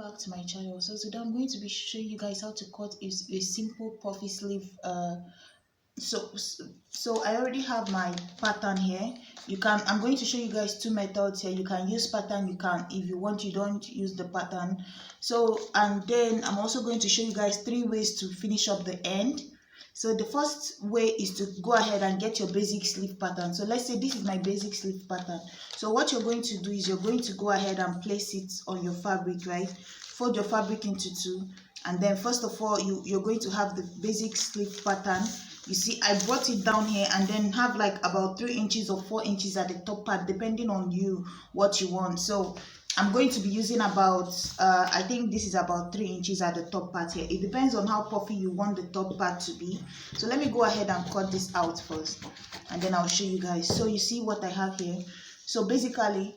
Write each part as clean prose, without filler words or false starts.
back to my channel. So today I'm going to be showing you guys how to cut a simple puffy sleeve. So I already have my pattern here. I'm going to show you guys two methods here. You can use pattern, you can, if you want, you don't use the pattern. So, and then I'm also going to show you guys 3 ways to finish up the end. So the first way is to go ahead and get your basic sleeve pattern. So let's say this is my basic sleeve pattern. So what you're going to do is you're going to go ahead and place it on your fabric, right? Fold your fabric into 2, and then first of all you're going to have the basic sleeve pattern. You see, I brought it down here and then have like about 3 inches or 4 inches at the top part, depending on you what you want. So I'm going to be using about I think this is about 3 inches at the top part here. It depends on how puffy you want the top part to be. So let me go ahead and cut this out first, and then I'll show you guys. So you see what I have here. So basically,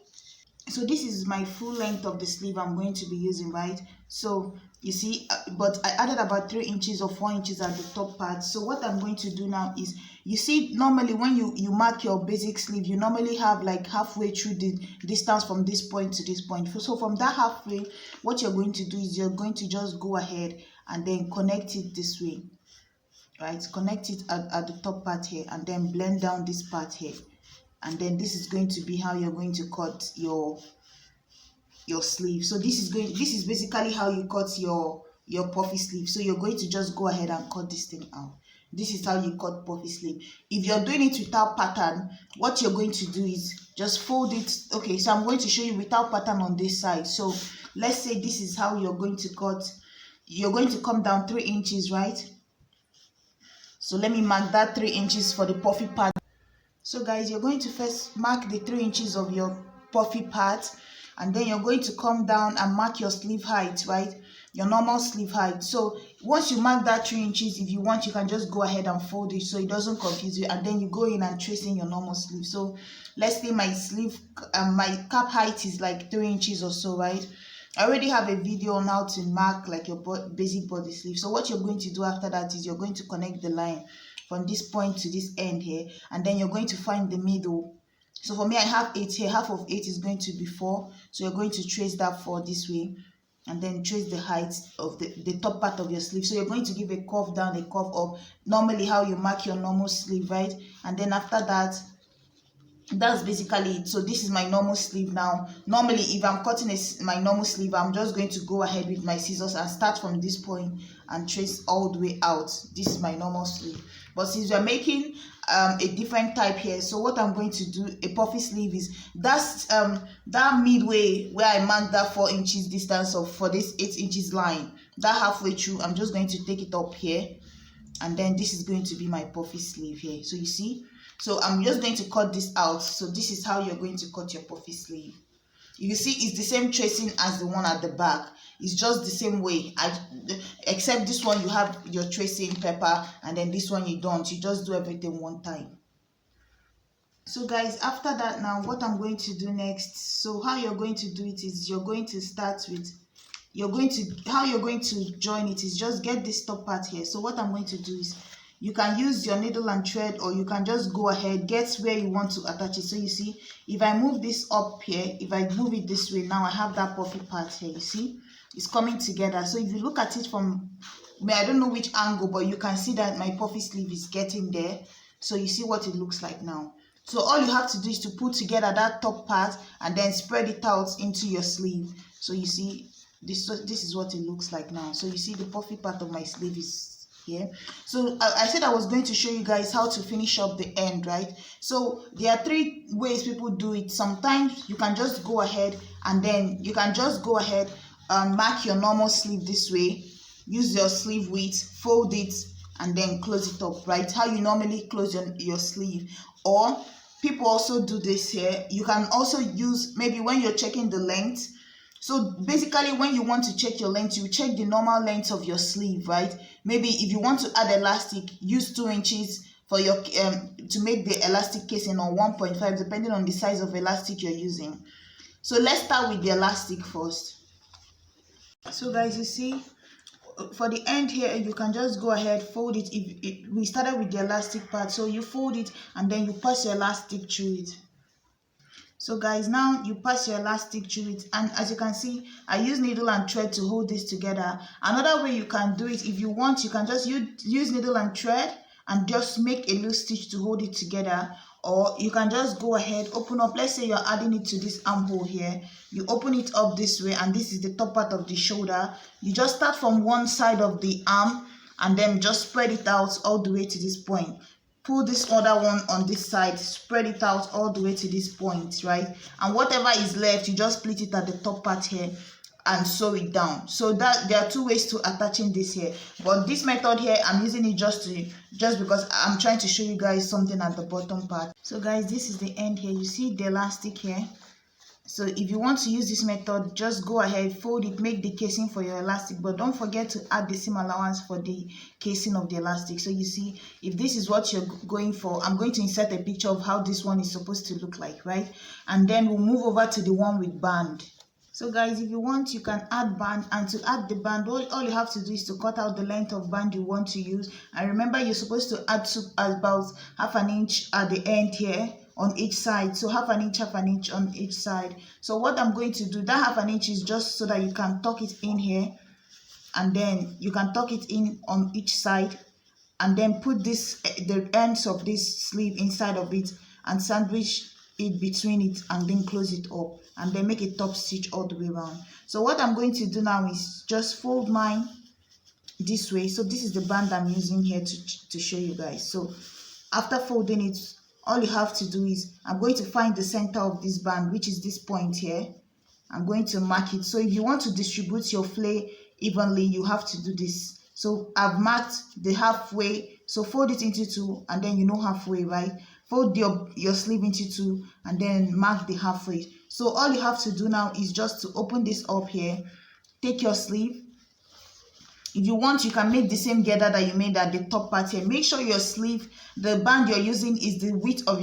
so this is my full length of the sleeve I'm going to be using, right? So you see, but I added about 3 inches or 4 inches at the top part. So what I'm going to do now is, you see, normally when you mark your basic sleeve, you normally have like halfway through the distance from this point to this point. So from that halfway, what you're going to do is you're going to just go ahead and then connect it this way, right? Connect it at the top part here, and then blend down this part here. And then this is going to be how you're going to cut your sleeve. So this is basically how you cut your puffy sleeve. So you're going to just go ahead and cut this thing out. This is how you cut puffy sleeve. If you're doing it without pattern, what you're going to do is just fold it. Okay, so I'm going to show you without pattern on this side. So let's say this is how you're going to cut. You're going to come down 3 inches, right? So let me mark that 3 inches for the puffy part. So guys, you're going to first mark the 3 inches of your puffy part, and then you're going to come down and mark your sleeve height, right? Your normal sleeve height. So once you mark that 3 inches, if you want, you can just go ahead and fold it so it doesn't confuse you, and then you go in and trace in your normal sleeve. So let's say my sleeve, my cap height is like 3 inches or so, right? I already have a video on how to mark like your basic body sleeve. So what you're going to do after that is you're going to connect the line from this point to this end here, and then you're going to find the middle. So for me, I have 8 here. Half of 8 is going to be 4. So you're going to trace that 4 this way, and then trace the height of the top part of your sleeve. So you're going to give a curve down, a curve up, normally how you mark your normal sleeve, right? And then after that, that's basically it. So this is my normal sleeve now. Normally, if I'm cutting my normal sleeve, I'm just going to go ahead with my scissors and start from this point and trace all the way out. This is my normal sleeve. But since we're making a different type here, so what I'm going to do, a puffy sleeve, is that's that midway where I marked that 4 inches distance of for this 8 inches line, that halfway through, I'm just going to take it up here, and then this is going to be my puffy sleeve here. So you see, so I'm just going to cut this out. So this is how you're going to cut your puffy sleeve. You see, it's the same tracing as the one at the back. It's just the same way, except this one you have your tracing paper, and then this one you don't. You just do everything one time. So guys, after that, now what I'm going to do next, so how you're going to do it is you're going to start with, how you're going to join it is just get this top part here. So what I'm going to do is, you can use your needle and thread, or you can just go ahead, get where you want to attach it. So you see, if I move this up here, if I move it this way, now I have that puffy part here. You see, it's coming together. So if you look at it from, I don't know which angle, but you can see that my puffy sleeve is getting there. So you see what it looks like now. So all you have to do is to put together that top part and then spread it out into your sleeve. So you see, this is what it looks like now. So you see the puffy part of my sleeve is here. So I said I was going to show you guys how to finish up the end, right? So there are 3 ways people do it. Sometimes you can just go ahead and then you can just go ahead and mark your normal sleeve this way, use your sleeve width, fold it, and then close it up, right? How you normally close your sleeve. Or people also do this here. You can also use, maybe when you're checking the length. So basically, when you want to check your length, you check the normal length of your sleeve, right? Maybe if you want to add elastic, use 2 inches for your to make the elastic casing, or 1.5, depending on the size of elastic you're using. So let's start with the elastic first. So guys, you see, for the end here, you can just go ahead, fold it. We started with the elastic part, so you fold it and then you pass your elastic through it. So guys, now you pass your elastic through it, and as you can see, I use needle and thread to hold this together. Another way you can do it, if you want, you can just use needle and thread and just make a loose stitch to hold it together, or you can just go ahead, open up. Let's say you're adding it to this armhole here, you open it up this way, and this is the top part of the shoulder. You just start from one side of the arm and then just spread it out all the way to this point. Pull this other one on this side, spread it out all the way to this point, right? And whatever is left, you just split it at the top part here and sew it down. So that there are two ways to attaching this here, but this method here, I'm using it just because I'm trying to show you guys something at the bottom part. So guys, this is the end here. You see the elastic here. So if you want to use this method, just go ahead, fold it, make the casing for your elastic, but don't forget to add the seam allowance for the casing of the elastic. So you see, if this is what you're going for, I'm going to insert a picture of how this one is supposed to look like, right? And then we'll move over to the one with band. So guys, if you want, you can add band, and to add the band, all you have to do is to cut out the length of band you want to use. And remember, you're supposed to add about half an inch at the end here on each side. So half an inch on each side. So what I'm going to do, that half an inch is just so that you can tuck it in here, and then you can tuck it in on each side, and then put the ends of this sleeve inside of it and sandwich it between it, and then close it up, and then make a top stitch all the way around. So what I'm going to do now is just fold mine this way. So this is the band I'm using here to show you guys. So after folding it, all you have to do is, I'm going to find the center of this band, which is this point here. I'm going to mark it. So if you want to distribute your flay evenly, you have to do this. So I've marked the halfway, so fold it into two, and then you know halfway, right? Fold your sleeve into two, and then mark the halfway. So all you have to do now is just to open this up here, take your sleeve. If you want, you can make the same gather that you made at the top part here. Make sure your sleeve, the band you're using is the width of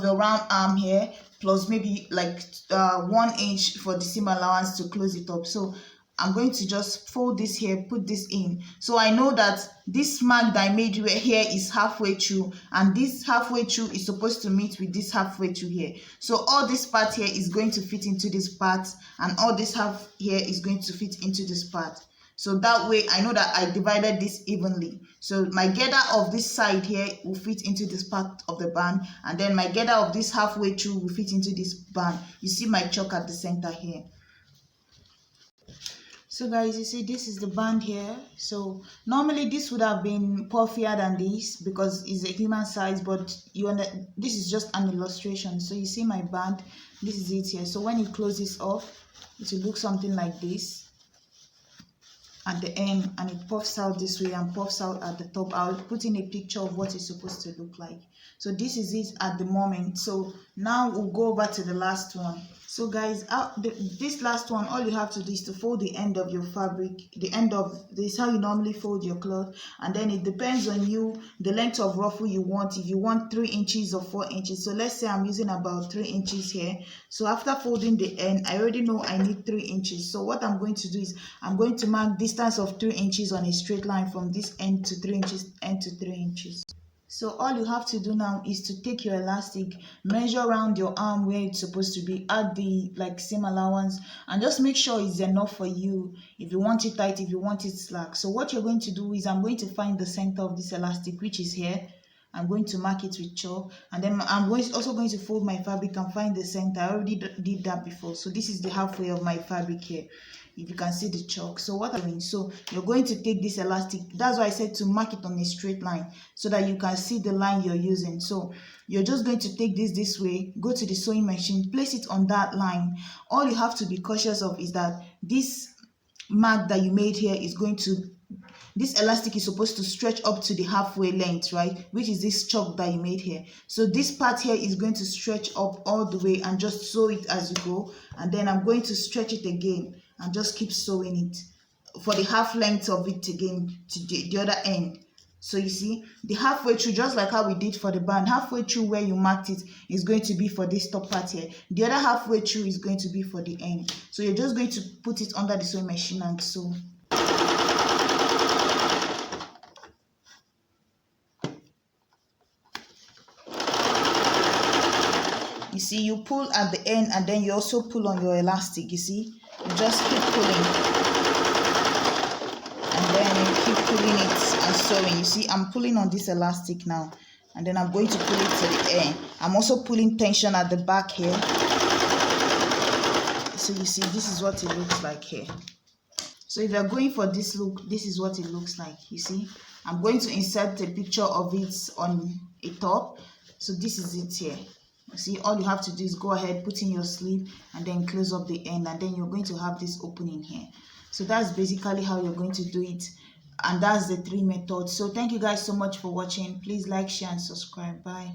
your round arm here, plus maybe like 1 inch for the seam allowance to close it up. So I'm going to just fold this here, put this in. So I know that this mark that I made here is halfway through, and this halfway through is supposed to meet with this halfway through here. So all this part here is going to fit into this part, and all this half here is going to fit into this part. So that way I know that I divided this evenly. So my gather of this side here will fit into this part of the band, and then my gather of this halfway through will fit into this band. You see my choke at the center here. So guys, you see this is the band here. So normally this would have been puffier than this because it's a human size, but this is just an illustration. So you see my band, this is it here. So when you close this off, it will look something like this at the end, and it puffs out this way and puffs out at the top. I'll put in a picture of what it's supposed to look like. So this is it at the moment. So now we'll go over to the last one. So guys, this last one, all you have to do is to fold the end of your fabric. The end of this, how you normally fold your cloth, and then it depends on you, the length of ruffle you want. If you want 3 inches or 4 inches, so let's say I'm using about 3 inches here. So after folding the end, I already know I need 3 inches. So what I'm going to do is I'm going to mark distance of 3 inches on a straight line from this end to 3 inches, end to 3 inches. So all you have to do now is to take your elastic, measure around your arm where it's supposed to be, add the seam allowance, and just make sure it's enough for you. If you want it tight, if you want it slack. So what you're going to do is I'm going to find the center of this elastic, which is here. I'm going to mark it with chalk, and then I'm also going to fold my fabric and find the center. I already did that before. So this is the halfway of my fabric here, if you can see the chalk. So what I'm doing, so you're going to take this elastic, that's why I said to mark it on a straight line so that you can see the line you're using. So you're just going to take this way, go to the sewing machine, place it on that line. All you have to be cautious of is that this mark that you made here is going to, this elastic is supposed to stretch up to the halfway length, right, which is this chalk that you made here. So this part here is going to stretch up all the way, and just sew it as you go, and then I'm going to stretch it again and just keep sewing it for the half length of it again to the other end. So you see the halfway through, just like how we did for the band, halfway through where you marked it is going to be for this top part here. The other halfway through is going to be for the end. So you're just going to put it under the sewing machine and sew. You see see, you pull at the end and then you also pull on your elastic. You see, you just keep pulling and then you keep pulling it and sewing. You see, I'm pulling on this elastic now, and then I'm going to pull it to the end. I'm also pulling tension at the back here. So you see, this is what it looks like here. So if you're going for this look, this is what it looks like. You see, I'm going to insert a picture of it on a top. So this is it here. You see, all you have to do is go ahead, put in your sleeve and then close up the end, and then you're going to have this opening here. So that's basically how you're going to do it, and that's the 3 methods. So thank you guys so much for watching. Please like, share and subscribe. Bye.